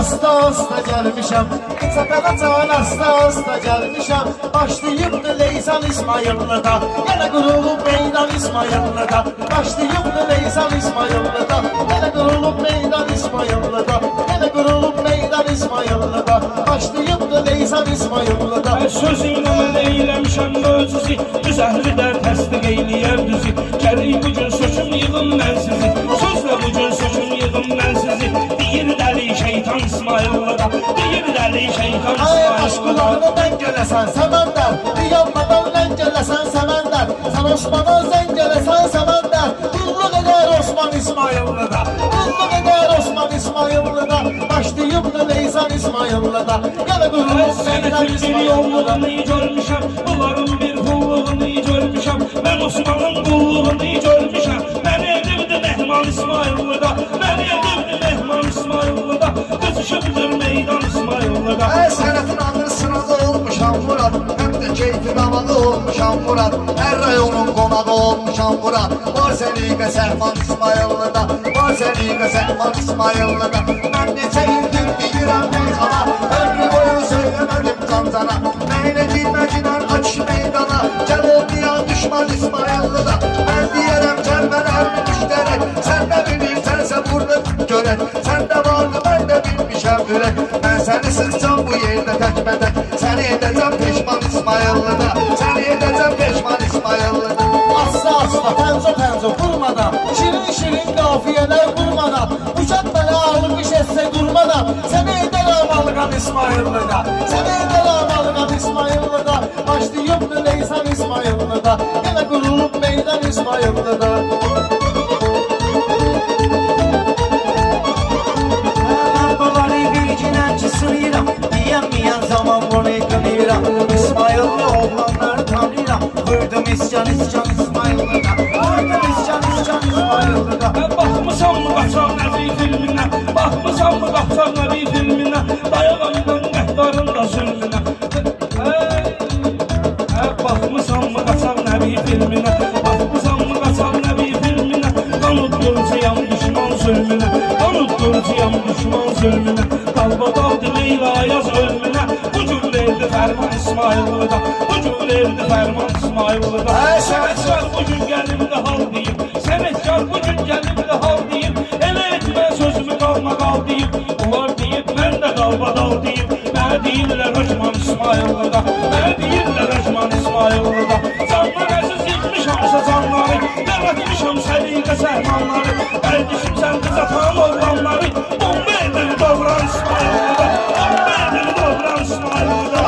asta gelmişəm, Səpədə can asta gelmişəm. Başlayıbdı Leysan İsmayıllıda, yenə qurulub meydan İsmayıllıda. Başlayıbdı Leysan İsmayıllıda, yenə qurulub meydan İsmayıllıda. Yenə qurulub meydan İsmayıllıda. Başlayıbdı Leysan İsmayıllıda. Sözünlə mən eyləmişəm möcüzü, düzəhli də təsdiq eyləyər düzü. Gərək bu gün söküm yığım mən sizi, sözlə bu gün söküm yığım mən sizi. Deyir dəli şeytan İsmayıllıda, deyir dəli şeytan Ay aşk İsmayıllıda. kulağını dəngələsən Səməndər, Diyanmadan ləngələsən Səməndər. Sən Osman'a zəngələsən Səməndər. Qulluq edər Osman İsmayıllıda, qulluq edər Osman İsmayıllıda. Başlayıbdı Leysan İsmayıllıda, yenə qurulub meydan Sənətin bir İsmayıllıda. yolluğunu görmüşəm, bunların bir qulluğunu görmüşəm. Mən Osman'ın qulluğunu görmüşəm. Məni edibdi Mehman İsmayıllıda, məni edibdi Mehman İsmayıllıda. Qızışıbdır meydan İsmayıllıda. Sənətin anır sınağı olmuşam Murad, həm də keyfi damağı olmuşam Murad. Hər rayonun qonağı olmuşam Murad. Var səliqə Səhman İsmayıllıda, var səliqə Səhman İsmayıllıda. Mən neçə ildir deyirəm meyxana, ömrü boyu söyləmədim cancana. Məylə girməklə aç meydana, gəl olmayan düşman İsmayıllıda. Mən deyərəm kəlmələr müştərək, sən də bilirsənsə burada görək. Sən də vardı, mən də bilmişəm ürək. Mən səni sıxacam bu yerdə təkbətək, səni edəcəm peşman İsmayıllıda, səni edəcəm peşman İsmayıllıda. Asla penzo vurmadan, şirin qafiyələr vurmadan, uçak mənə alıb iş etsə durmadan. Səni edərəm alğan İsmayıllıda, səni edərəm alğan İsmayıllıda. Başlayıbdı Leysan İsmayıllıda, yenə qurulub meydan İsmayıllıda. Mən bunları bilginən ki sıyıram, deyəməyən zaman bunu qınıyıram. İsmayıllı oğlanları tanıyıram, vurdum iscan İsmayıllıda, vurdum iscan İsmayıllıda. Baxmısan mı Qaçaq Nəbi filminə, baxmısan mı Qaçaq Nəbi filminə, dayağamdan qəhdarın da zülmünə. Baxmısan mı Qaçaq Nəbi filminə, baxmısan mı Qaçaq Nəbi filminə. Qanıddırcıyam düşman zülmünə, qanıddırcıyam düşman zülmünə. Dalbadaldı Leyla yaz ölmünə, bu gün verdi fərman İsmayıllıda, bu gün verdi fərman İsmayıllıda. Sənətkar bu gün gəlimdə hal deyim, sənətkar bu gün gəlimdə hal deyim. Elə etmə sözümü qalma qal deyim, onlar deyib mən də dalbadal deyim. Mənə deyirlər Hökman İsmayıllıda, mənə deyirlər Hökman İsmayıllıda. Canlar əziz yıkmışamsa canları, yaratmışam səliqə səhmanları. Əldişim sən qız atan oğlanları, bomba edir doğran İsmayıllıda, bomba edir doğran İsmayıllıda.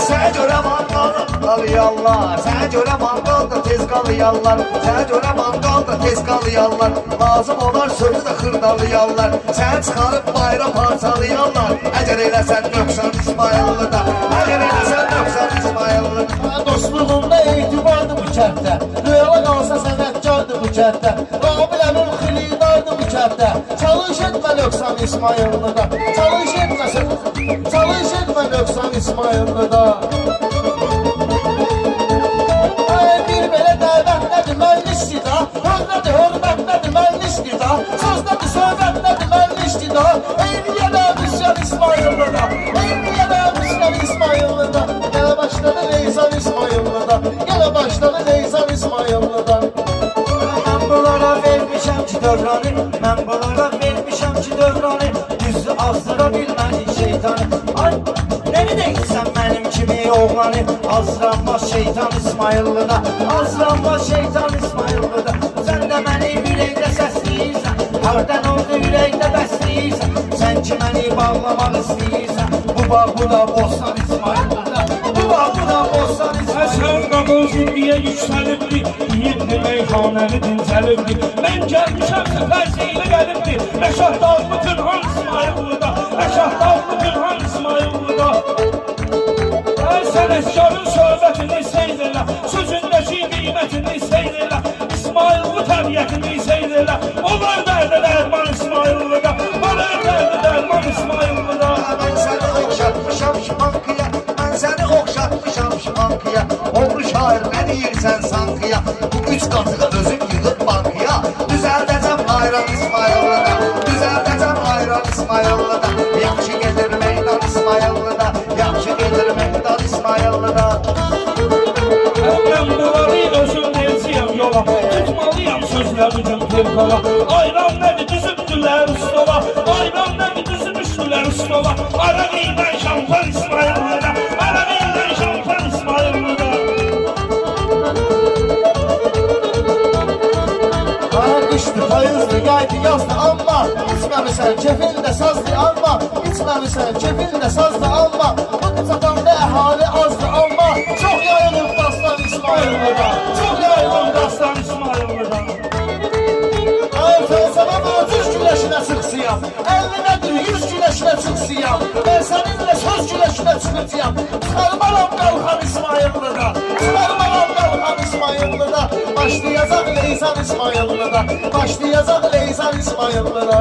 Sənə görə manqalda qalıyarlar, sənə görə manqalda tez qalıyarlar, sənə görə manqalda tez qalıyarlar. Lazım olar sözü də xırdalıyarlar, səni çıxarıb bayra parçalayarlar. Əgər eləsən nöqsan İsmayıllıda, əgər eləsən nöqsan İsmayıllıda. Dostluğunda etibardı bu kənddə, Rüyala qalsa sənətkardı bu kənddə. Qabil əmin xilidardı bu kənddə. Çalış etmə nöqsan İsmayıllıda, çalış etmə nöqsan İsmayıllıda. Bir belə dəvət nədir mən istida, hörmədir hörmət nədir mən istida, sözdədir söhbət nədir mən istida. Eyliyədə müsyan İsmayıllıda, eyliyədə müsyan İsmayıllıda. Gələ başladı Leysan İsmayıllıda, gələ başladı Leysan İsmayıllıda. Mən bunlara vermişəm ki dövranı, mən bunlara vermişəm ki dövranı. Düzü azdıra bilmədik şeytanı. Ay, nə deyirsən mənim kimi oğlanı, azranmaz şeytan İsmayıllıda, azranmaz şeytan İsmayıllıda. Sən də məni ürəkdə səsləyirsən, hardan oldu ürəkdə bəsləyirsən. Sən ki məni bağlamaq istəyirsən, bu bağ bu da bostan İsmayıllıda, bu bağ bu da bostan İsmayıllıda. Sən qaqıl zülmiyə yüksəlibdi, yiyirdi meyxanəni dincəlibdi. Mən gəlmişəm səfərcə ilə gəlibdi, Rəşad dağlı Gülhan İsmayıllıda, Rəşad dağlı Gülhan İsmayıllıda. Sənətkarın söhbətini seyr elə, sözündəki qiymətini seyr elə. İsmayıllı təbiyyətini seyr elə, onlar dərdə dərman İsmayıllıda, onlar dərdə dərman İsmayıllıda. Mən səni oxşatmışam şimankıya, mən səni oxşatmışam şimankıya. Oğru şair nə deyirsən sankıya, bu üç qatığı özüm yığıb bankıya. Düzəldəcəm bayram İsmayıllıda, düzəldəcəm sırpala. Ayran nədir düzübdülər stola. Ayran nədir düzübüşdülər stola. Araq eylən şampan İsmaillıda. Araq eylən şampan İsmaillıda. Qışdı, payızdı, qaydı, yazdı, amma İçməmisən, kefil də sazdı, amma İçməmisən, kefil də sazdı, amma Bu qıçatanda əhali azdı, amma Çox yayılır dastan İsmaillıda. Çox yayılır dastan İsmaillıda. Ay felsəfə mövcud güləşinə çıxsıyam 50 nədir 100 güləşinə çıxsıyam Ben səninlə söz güləşinə çıxıcıyam Çıxarmaram qalxan İsmaillıda. Çıxarmaram qalxan İsmaillıda. Başlayacaq Leysan İsmaillıda. Başlayacaq Leysan İsmaillıda.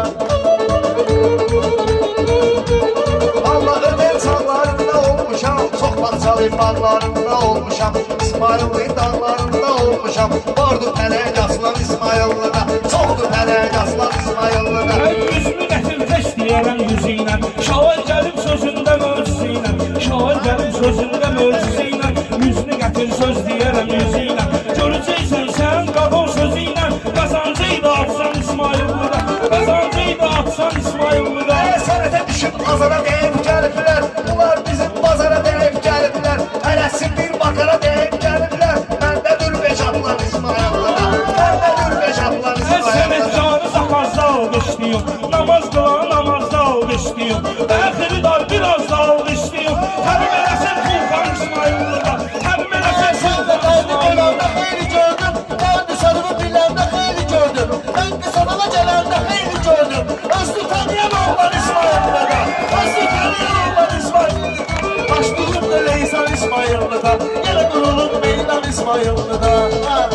Allah ötən çağlarında olmuşam Çox bağçalı bağlarında olmuşam İsmailli dağlarında olmuşam Vardı pələk aslan İsmaillıda Çoxdur pələk aslan İsmaillıda Yüzünü gətircə istəyərəm yüzüynə Şair gəlib sözündə möcüzüynə Şair gəlib sözündə möcüzüynə Yüzünü gətir söz deyərəm yüzüynə Görəcəksən sən qabon sözüynə Qazancıydı atsan İsmaillıda Qazancıydı atsan İsmaillıda Sənətə düşüb azara deyib gəliblər Bunlar bizim bazara deyib gəliblər Hələsin bir bakara deyib gəliblər Məndədir beş atlan İsmaillıda Məndədir beş atlan İsmaillıda Sənətkarı sakazda alqışlıyım Namaz qılan namazda alqışlıyım Əxiri dar biraz da alqışlıyım Həbib eləsən Xulxan İsmaillıda Həbib eləsən Sen de derdi gelende xeyli gördüm Derdi sarımı biləndə xeyli gördüm Ben qısadana gələndə xeyli gördüm Özlü tanıyan oğlan İsmaillıda. Özlü tanıyan oğlan İsmaillıda. Başlayıp da Leysan İsmaillıda. Yine kurulup meydan İsmaillıda. Ha.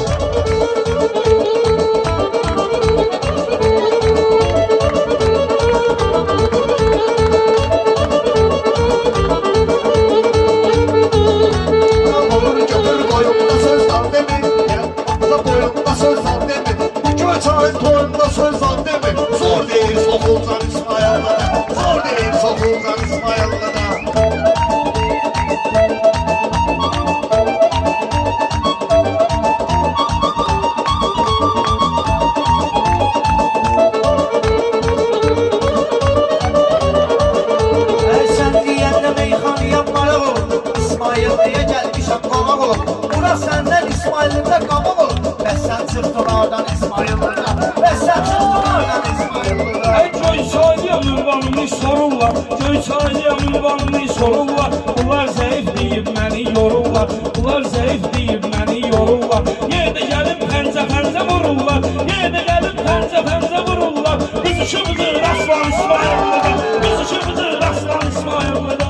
Olur götür boyumda söz al demi Yanımda boyumda söz al demi Göçayın toyunda söz al demi Zor değil sokulcan İsmaillıda Zor değil sokulcan İsmaillıda Sen diyende meyhanı yapmaya olur İsmailliye gelmişem konak olur Bura senden İsmailli'de kamak olur Ve sen çıktın oradan İsmailli'de Ve sen çıktın oradan İsmailli'de Göyçaylıya ünvanını sorurlar Göyçaylıya ünvanını sorurlar Bunlar zəif deyib məni yorurlar Bunlar zəif deyib məni yorurlar Yerdə gəlib pəncə vururlar Yerdə gəlib pəncə vururlar Biz işimizi rastlan İsmaillıda Biz işimizi rastlan İsmaillıda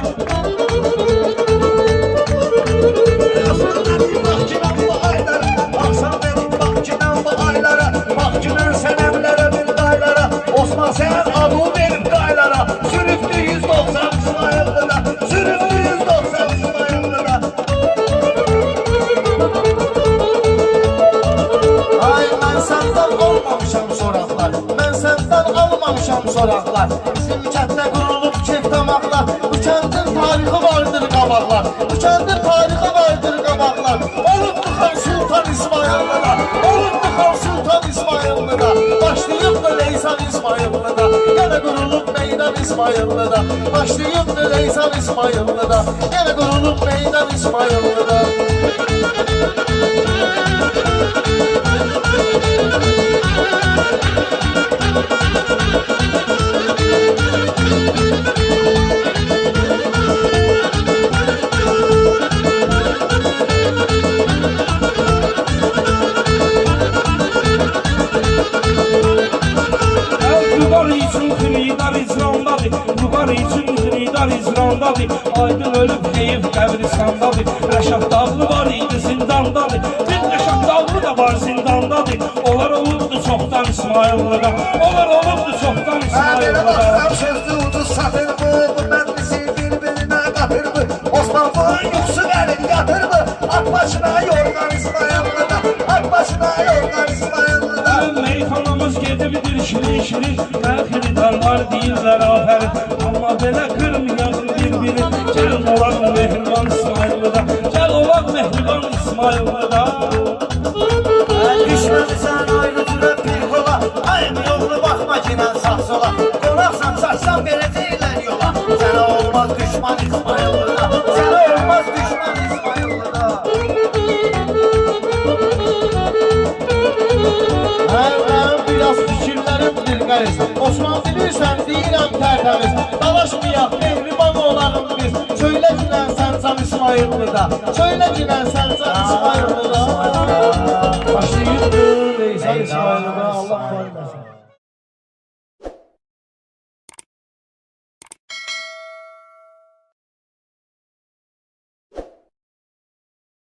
Baksan benim bakçıdan bu aylara Bakçının senemlere bir daylara Osman sen adı benim daylara Sürüftü 190 İsmaillıda Sürüftü 190 İsmaillıda Ay ben senden olmamışam soraqlar Ben senden almamışam soraqlar Bizim kənddə qurulub kek damaklar Bu kəndin tarixi vardır qabaqlar Bu kəndin tarixi vardır qabaqlar Olubdu Xan Sultan İsmaillıda Olubdu Xan Sultan İsmaillıda Başlayıb da Leysan İsmaillıda Yenə qurulub meydan İsmaillıda Başlayıb da Leysan İsmaillıda Yenə qurulub meydan İsmaillıda Duvar için xridar icrandadır Duvar için xridar icrandadır Aydın ölüb heyif qəbristandadır Rəşad dağlı var idi zindandadır Bir Rəşad dağlı da var zindandadır Onlar olubdu çoxdan İsmaillıda Onlar olubdu çoxdan Belə İsmaillıda baxsam sözlü ucuz satır mı Bu məndisi bir-birinə qatır mı Osmanlının yuxusu gəlib yatır mı At başına yorgan İsmaillıda At başına yorgan İsmaillıda Meyxanamız gedebilir şirin Xiridarlar deyirlər afərin Amma belə qırmayalım bir-biri Gəl olaq mehriban İsmaillıda Gəl olaq mehriban İsmaillıda Düşmedi sen ayrı türe bir kola Baxma kinən sağ sola Qonaqsan çarsan verəcəklər yola Sənə olmaz düşman İsmaillıda Sənə olmaz düşman İsmaillıda Mənim biraz fikirlərimdir qəriz Osman bilirsən deyirəm tərtəmiz Dalaşmayaq mehriban olalım biz Söylə günən sən can İsmaillıda Söylə günən sən can İsmaillıda Başlayır Leysan İsmaillıda Allah koymasın